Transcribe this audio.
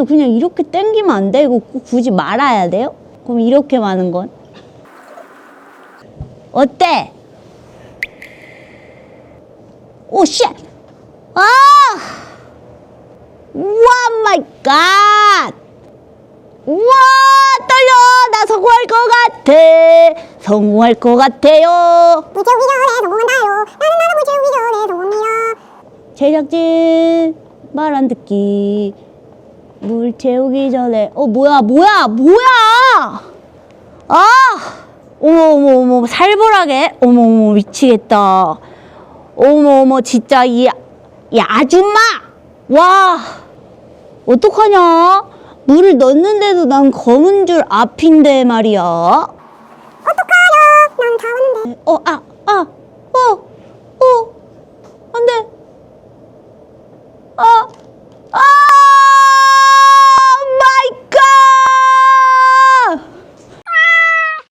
아니면 그냥 이렇게 당기면 안 돼? 이거 굳이 말아야 돼요? 그럼 이렇게 마는 건? 어때? 오, 쉣! 아! 우와, 마이 갓! 우와, 떨려! 나 성공할 것 같아! 성공할 것 같아요! 물 채우기 전에 성공한다요. 나는 물 채우기 전에 성공이야. 제작진, 말 안 듣기. 물 채우기 전에, 뭐야! 아! 어머, 살벌하게. 어머, 미치겠다. 어머, 진짜, 이 아줌마! 와! 어떡하냐? 물을 넣는데도 난 검은 줄 앞인데 말이야. 어떡하냐? 난 다 왔는데.